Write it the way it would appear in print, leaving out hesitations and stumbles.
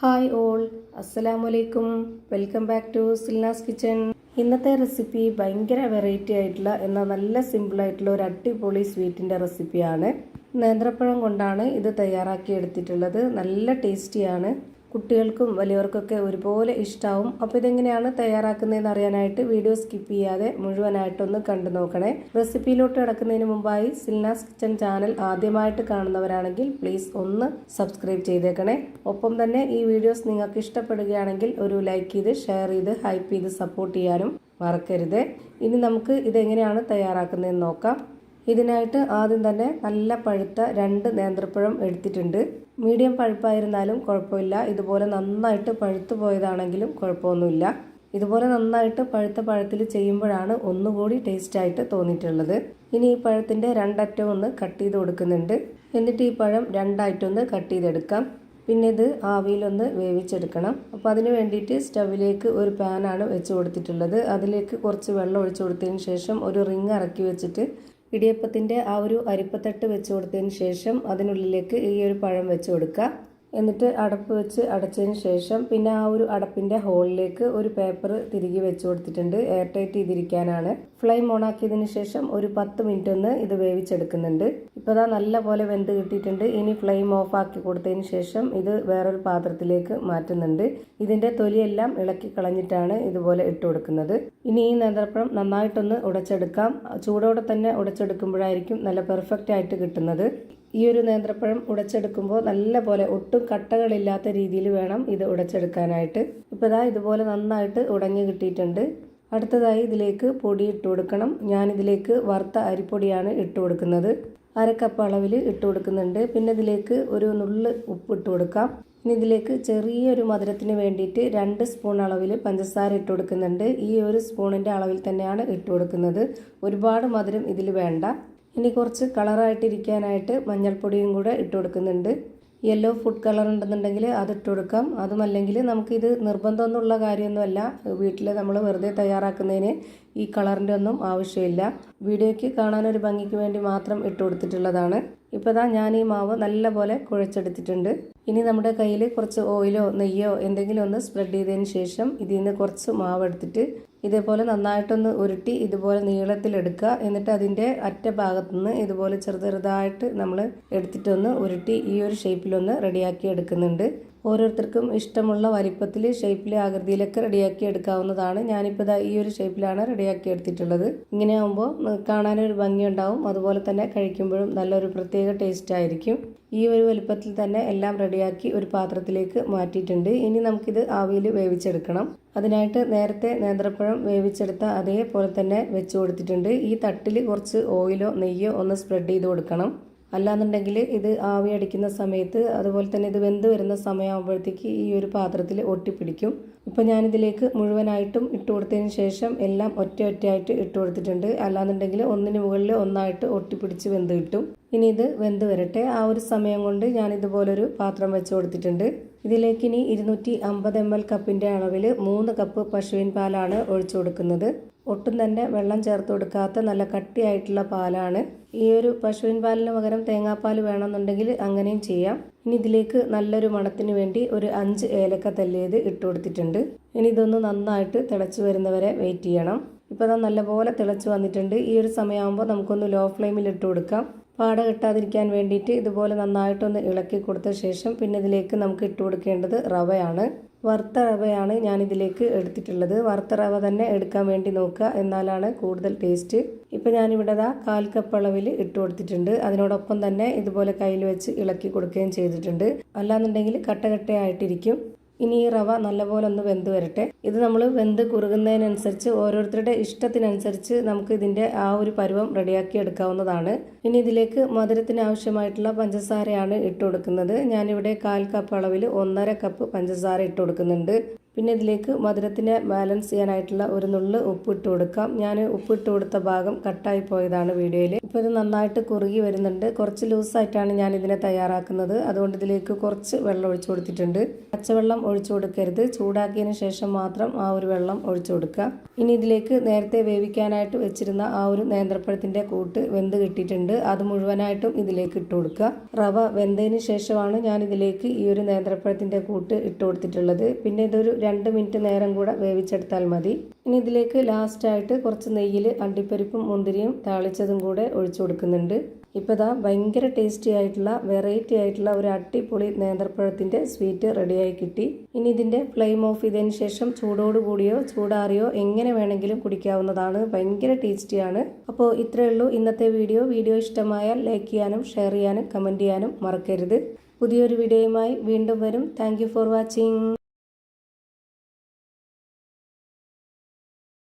Hi all, അസ്സലാമലൈക്കും. Welcome back to Silnas kitchen. ഇന്നത്തെ recipe ഭയങ്കര വെറൈറ്റി ആയിട്ടുള്ള എന്നാൽ നല്ല സിമ്പിളായിട്ടുള്ള ഒരു അടിപൊളി സ്വീറ്റിൻ്റെ റെസിപ്പിയാണ്. നേന്ത്രപ്പഴം കൊണ്ടാണ് ഇത് തയ്യാറാക്കി എടുത്തിട്ടുള്ളത്. നല്ല ടേസ്റ്റിയാണ്. കുട്ടികൾക്കും വലിയവർക്കൊക്കെ ഒരുപോലെ ഇഷ്ടമാവും. അപ്പോൾ ഇതെങ്ങനെയാണ് തയ്യാറാക്കുന്നതെന്ന് അറിയാനായിട്ട് വീഡിയോ സ്കിപ്പ് ചെയ്യാതെ മുഴുവനായിട്ടൊന്ന് കണ്ടു നോക്കണേ. റെസിപ്പിയിലോട്ട് കിടക്കുന്നതിന് മുമ്പായി സിൽനാസ് കിച്ചൺ ചാനൽ ആദ്യമായിട്ട് കാണുന്നവരാണെങ്കിൽ പ്ലീസ് ഒന്ന് സബ്സ്ക്രൈബ് ചെയ്തേക്കണേ. ഒപ്പം തന്നെ ഈ വീഡിയോസ് നിങ്ങൾക്ക് ഇഷ്ടപ്പെടുകയാണെങ്കിൽ ഒരു ലൈക്ക് ചെയ്ത് ഷെയർ ചെയ്ത് ഹൈപ്പ് ചെയ്ത് സപ്പോർട്ട് ചെയ്യാനും മറക്കരുത്. ഇനി നമുക്ക് ഇതെങ്ങനെയാണ് തയ്യാറാക്കുന്നതെന്ന് നോക്കാം. ഇതിനായിട്ട് ആദ്യം തന്നെ നല്ല പഴുത്ത 2 നേന്ത്രപ്പഴം എടുത്തിട്ടുണ്ട്. മീഡിയം പഴുപ്പായിരുന്നാലും കുഴപ്പമില്ല. ഇതുപോലെ നന്നായിട്ട് പഴുത്തു പോയതാണെങ്കിലും കുഴപ്പമൊന്നുമില്ല. ഇതുപോലെ നന്നായിട്ട് പഴുത്ത പഴത്തിൽ ചെയ്യുമ്പോഴാണ് ഒന്നുകൂടി ടേസ്റ്റായിട്ട് തോന്നിയിട്ടുള്ളത്. ഇനി ഈ പഴത്തിൻ്റെ 2 അറ്റവും ഒന്ന് കട്ട് ചെയ്ത് കൊടുക്കുന്നുണ്ട്. എന്നിട്ട് ഈ പഴം 2 ആയിട്ടൊന്ന് കട്ട് ചെയ്തെടുക്കാം. പിന്നെ ഇത് ആവിയിലൊന്ന് വേവിച്ചെടുക്കണം. അപ്പോൾ അതിന് വേണ്ടിയിട്ട് സ്റ്റവിലേക്ക് ഒരു പാനാണ് വെച്ച് കൊടുത്തിട്ടുള്ളത്. അതിലേക്ക് കുറച്ച് വെള്ളം ഒഴിച്ചു കൊടുത്തതിന് ശേഷം ഒരു റിങ് ഇറക്കി വെച്ചിട്ട് ഇടിയപ്പത്തിൻ്റെ ആ ഒരു അരിപ്പത്തട്ട് വെച്ച് കൊടുത്തതിന് ശേഷം അതിനുള്ളിലേക്ക് ഈ ഒരു പഴം വെച്ച് കൊടുക്കുക. എന്നിട്ട് അടപ്പ് വെച്ച് അടച്ചതിന് ശേഷം പിന്നെ ആ ഒരു അടപ്പിൻ്റെ ഹോളിലേക്ക് ഒരു പേപ്പർ തിരികെ വെച്ച് കൊടുത്തിട്ടുണ്ട്. എയർ ടൈറ്റ് ചെയ്തിരിക്കാനാണ്. ഫ്ലെയിം ഓൺ ആക്കിയതിന് ശേഷം ഒരു 10 മിനിറ്റ് ഒന്ന് ഇത് വേവിച്ചെടുക്കുന്നുണ്ട്. ഇപ്പോൾ ഇതാ നല്ല പോലെ വെന്ത് കിട്ടിയിട്ടുണ്ട്. ഇനി ഫ്ലെയിം ഓഫ് ആക്കി കൊടുത്തതിന് ശേഷം ഇത് വേറൊരു പാത്രത്തിലേക്ക് മാറ്റുന്നുണ്ട്. ഇതിൻ്റെ തൊലിയെല്ലാം ഇളക്കി കളഞ്ഞിട്ടാണ് ഇതുപോലെ ഇട്ട് കൊടുക്കുന്നത്. ഇനി ഈ നേന്ത്രപ്പഴം നന്നായിട്ടൊന്ന് ഉടച്ചെടുക്കാം. ചൂടോടെ തന്നെ ഉടച്ചെടുക്കുമ്പോഴായിരിക്കും നല്ല പെർഫെക്റ്റ് ആയിട്ട് കിട്ടുന്നത്. ഈ ഒരു നേന്ത്രപ്പഴം ഉടച്ചെടുക്കുമ്പോൾ നല്ല പോലെ ഒട്ടും കട്ടകളില്ലാത്ത രീതിയിൽ വേണം ഇത് ഉടച്ചെടുക്കാനായിട്ട്. ഇപ്പോൾ ഇതാ ഇതുപോലെ നന്നായിട്ട് ഉടഞ്ഞു കിട്ടിയിട്ടുണ്ട്. അടുത്തതായി ഇതിലേക്ക് പൊടി ഇട്ട് കൊടുക്കണം. ഞാനിതിലേക്ക് വറുത്ത അരിപ്പൊടിയാണ് ഇട്ട് കൊടുക്കുന്നത്. 1/2 കപ്പ് അളവിൽ ഇട്ട് കൊടുക്കുന്നുണ്ട്. പിന്നെ ഇതിലേക്ക് ഒരു നുള്ള് ഉപ്പ് ഇട്ട് കൊടുക്കാം. ഇനി ഇതിലേക്ക് ചെറിയൊരു മധുരത്തിന് വേണ്ടിയിട്ട് 2 സ്പൂൺ അളവിൽ പഞ്ചസാര ഇട്ട് കൊടുക്കുന്നുണ്ട്. ഈ ഒരു സ്പൂണിൻ്റെ അളവിൽ തന്നെയാണ് ഇട്ട് കൊടുക്കുന്നത്. ഒരുപാട് മധുരം ഇതിൽ വേണ്ട. ഇനി കുറച്ച് കളറായിട്ടിരിക്കാനായിട്ട് മഞ്ഞൾപ്പൊടിയും കൂടെ ഇട്ട് കൊടുക്കുന്നുണ്ട്. യെല്ലോ ഫുഡ് കളർ ഉണ്ടെന്നുണ്ടെങ്കിൽ അത് ഇട്ട് കൊടുക്കാം. അതുമല്ലെങ്കിൽ നമുക്കിത് നിർബന്ധമൊന്നുമുള്ള കാര്യമൊന്നുമല്ല. വീട്ടിൽ നമ്മൾ വെറുതെ തയ്യാറാക്കുന്നതിന് ഈ കളറിൻ്റെ ഒന്നും ആവശ്യമില്ല. വീഡിയോയ്ക്ക് കാണാനൊരു ഭംഗിക്ക് വേണ്ടി മാത്രം ഇട്ട് കൊടുത്തിട്ടുള്ളതാണ്. ഇപ്പോൾ ദാ ഞാൻ ഈ മാവ് നല്ലപോലെ കുഴച്ചെടുത്തിട്ടുണ്ട്. ഇനി നമ്മുടെ കയ്യിൽ കുറച്ച് ഓയിലോ നെയ്യോ എന്തെങ്കിലും ഒന്ന് സ്പ്രെഡ് ചെയ്തതിന് ശേഷം ഇതിൽ നിന്ന് കുറച്ച് മാവ് എടുത്തിട്ട് ഇതേപോലെ നന്നായിട്ടൊന്ന് ഉരുട്ടി ഇതുപോലെ നീളത്തിലെടുക്കുക. എന്നിട്ട് അതിൻ്റെ അറ്റ ഭാഗത്തുനിന്ന് ഇതുപോലെ ചെറുതായിട്ട് നമ്മൾ എടുത്തിട്ടൊന്ന് ഉരുട്ടി ഈ ഒരു ഷേപ്പിലൊന്ന് റെഡിയാക്കി എടുക്കുന്നുണ്ട്. ഓരോരുത്തർക്കും ഇഷ്ടമുള്ള വലിപ്പത്തിൽ ഷേപ്പിൽ ആകൃതിയിലൊക്കെ റെഡിയാക്കി എടുക്കാവുന്നതാണ്. ഞാനിപ്പോൾ ഇതാ ഈ ഒരു ഷേപ്പിലാണ് റെഡിയാക്കി എടുത്തിട്ടുള്ളത്. ഇങ്ങനെ ആകുമ്പോൾ കാണാനൊരു ഭംഗിയുണ്ടാവും. അതുപോലെ തന്നെ കഴിക്കുമ്പോഴും നല്ലൊരു പ്രത്യേക ടേസ്റ്റ് ആയിരിക്കും. ഈ ഒരു വലിപ്പത്തിൽ തന്നെ എല്ലാം റെഡിയാക്കി ഒരു പാത്രത്തിലേക്ക് മാറ്റിയിട്ടുണ്ട്. ഇനി നമുക്കിത് ആവിയിൽ വേവിച്ചെടുക്കണം. അതിനായിട്ട് നേരത്തെ നേന്ത്രപ്പഴം വേവിച്ചെടുത്ത അതേപോലെ തന്നെ വെച്ച് കൊടുത്തിട്ടുണ്ട്. ഈ തട്ടിൽ കുറച്ച് ഓയിലോ നെയ്യോ ഒന്ന് സ്പ്രെഡ് ചെയ്ത് കൊടുക്കണം. അല്ലാന്നുണ്ടെങ്കിൽ ഇത് ആവി അടിക്കുന്ന സമയത്ത് അതുപോലെ തന്നെ ഇത് വെന്ത് വരുന്ന സമയമാകുമ്പോഴത്തേക്ക് ഈ ഒരു പാത്രത്തിൽ ഒട്ടിപ്പിടിക്കും. ഇപ്പോൾ ഞാനിതിലേക്ക് മുഴുവനായിട്ടും ഇട്ട് കൊടുത്തതിന് ശേഷം എല്ലാം ഒറ്റയായിട്ട് ഇട്ട് കൊടുത്തിട്ടുണ്ട്. അല്ലാന്നുണ്ടെങ്കിൽ ഒന്നിന് മുകളിൽ ഒന്നായിട്ട് ഒട്ടിപ്പിടിച്ച് വെന്ത് കിട്ടും. ഇനി ഇത് വെന്ത് വരട്ടെ. ആ ഒരു സമയം കൊണ്ട് ഞാൻ ഇതുപോലൊരു പാത്രം വെച്ച് കൊടുത്തിട്ടുണ്ട്. ഇതിലേക്ക് ഇനി 250 ml കപ്പിൻ്റെ അളവിൽ 3 കപ്പ് പശുവിൻ പാലാണ് ഒഴിച്ചു കൊടുക്കുന്നത്. ഒട്ടും തന്നെ വെള്ളം ചേർത്ത് കൊടുക്കാത്ത നല്ല കട്ടിയായിട്ടുള്ള പാലാണ്. ഈ ഒരു പശുവിൻ പാലിന് പകരം തേങ്ങാപ്പാൽ വേണമെന്നുണ്ടെങ്കിൽ അങ്ങനെയും ചെയ്യാം. ഇനി ഇതിലേക്ക് നല്ലൊരു മണത്തിന് വേണ്ടി ഒരു 5 ഏലക്ക തല്ലിയത് ഇട്ട് കൊടുത്തിട്ടുണ്ട്. ഇനി ഇതൊന്ന് നന്നായിട്ട് തിളച്ച് വരുന്നവരെ വെയിറ്റ് ചെയ്യണം. ഇപ്പോൾ അത് നല്ലപോലെ തിളച്ച് വന്നിട്ടുണ്ട്. ഈ ഒരു സമയമാകുമ്പോൾ നമുക്കൊന്ന് ലോ ഫ്ലെയിമിൽ ഇട്ട് കൊടുക്കാം. പാട കെട്ടാതിരിക്കാൻ വേണ്ടിയിട്ട് ഇതുപോലെ നന്നായിട്ടൊന്ന് ഇളക്കി കൊടുത്ത ശേഷം പിന്നെ ഇതിലേക്ക് നമുക്ക് ഇട്ട് കൊടുക്കേണ്ടത് റവയാണ്. വറുത്ത റവയാണ് ഞാനിതിലേക്ക് എടുത്തിട്ടുള്ളത്. വറുത്ത റവ തന്നെ എടുക്കാൻ വേണ്ടി നോക്കുക, എന്നാലാണ് കൂടുതൽ ടേസ്റ്റ്. ഇപ്പോൾ ഞാനിവിടെ 1/4 കപ്പ് അളവിൽ ഇട്ട് കൊടുത്തിട്ടുണ്ട്. അതിനോടൊപ്പം തന്നെ ഇതുപോലെ കയ്യിൽ വെച്ച് ഇളക്കി കൊടുക്കുകയും ചെയ്തിട്ടുണ്ട്. അല്ലാന്നുണ്ടെങ്കിൽ കട്ടയായിട്ടിരിക്കും. ഇനി ഈ റവ നല്ലപോലെ ഒന്ന് വെന്ത് വരട്ടെ. ഇത് നമ്മൾ വെന്ത് കുറുകുന്നതിനനുസരിച്ച് ഓരോരുത്തരുടെ ഇഷ്ടത്തിനനുസരിച്ച് നമുക്ക് ഇതിൻ്റെ ആ ഒരു പരുവം റെഡിയാക്കി എടുക്കാവുന്നതാണ്. ഇനി ഇതിലേക്ക് മധുരത്തിന് ആവശ്യമായിട്ടുള്ള പഞ്ചസാരയാണ് ഇട്ട് കൊടുക്കുന്നത്. ഞാനിവിടെ 1/4 കപ്പ് അളവിൽ 1.5 കപ്പ് പഞ്ചസാര ഇട്ട് കൊടുക്കുന്നുണ്ട്. പിന്നെ ഇതിലേക്ക് മധുരത്തിനെ ബാലൻസ് ചെയ്യാനായിട്ടുള്ള ഒരു നുള്ള് ഉപ്പ് ഇട്ട് കൊടുക്കാം. ഞാൻ ഉപ്പിട്ട് കൊടുത്ത ഭാഗം കട്ടായി പോയതാണ് വീഡിയോയിൽ. ഇപ്പോൾ ഇത് നന്നായിട്ട് കുറുകി വരുന്നുണ്ട്. കുറച്ച് ലൂസായിട്ടാണ് ഞാൻ ഇതിനെ തയ്യാറാക്കുന്നത്. അതുകൊണ്ട് ഇതിലേക്ക് കുറച്ച് വെള്ളം ഒഴിച്ചു കൊടുത്തിട്ടുണ്ട്. പച്ചവെള്ളം ഒഴിച്ചു കൊടുക്കരുത്. ചൂടാക്കിയതിന് ശേഷം മാത്രം ആ ഒരു വെള്ളം ഒഴിച്ചു കൊടുക്കുക. ഇനി ഇതിലേക്ക് നേരത്തെ വേവിക്കാനായിട്ട് വെച്ചിരുന്ന ആ ഒരു നേന്ത്രപ്പഴത്തിൻ്റെ കൂട്ട് വെന്ത് കിട്ടിയിട്ടുണ്ട്. അത് മുഴുവനായിട്ടും ഇതിലേക്ക് ഇട്ട് കൊടുക്കുക. റവ വെന്തതിന് ശേഷമാണ് ഞാൻ ഇതിലേക്ക് ഈ ഒരു നേന്ത്രപ്പഴത്തിൻ്റെ കൂട്ട് ഇട്ട് കൊടുത്തിട്ടുള്ളത്. പിന്നെ ഇതൊരു 2 മിനിറ്റ് നേരം കൂടെ വേവിച്ചെടുത്താൽ മതി. ഇനി ഇതിലേക്ക് ലാസ്റ്റായിട്ട് കുറച്ച് നെയ്യിൽ അണ്ടിപ്പരിപ്പും മുന്തിരിയും താളിച്ചതും കൂടെ ഒഴിച്ചു കൊടുക്കുന്നുണ്ട്. ഇപ്പോൾ ഇതാ ഭയങ്കര ടേസ്റ്റി ആയിട്ടുള്ള വെറൈറ്റി ആയിട്ടുള്ള ഒരു അടിപൊളി നേന്ത്രപ്പഴത്തിൻ്റെ സ്വീറ്റ് റെഡിയായി കിട്ടി. ഇനി ഇതിൻ്റെ ഫ്ലെയിം ഓഫ് ചെയ്തതിന് ശേഷം ചൂടോടുകൂടിയോ ചൂടാറിയോ എങ്ങനെ വേണമെങ്കിലും കുടിക്കാവുന്നതാണ്. ഭയങ്കര ടേസ്റ്റിയാണ്. അപ്പോൾ ഇത്രയേ ഉള്ളൂ ഇന്നത്തെ വീഡിയോ ഇഷ്ടമായാൽ ലൈക്ക് ചെയ്യാനും ഷെയർ ചെയ്യാനും കമൻറ്റ് ചെയ്യാനും മറക്കരുത്. പുതിയൊരു വീഡിയോയുമായി വീണ്ടും വരും. Thank you for watching.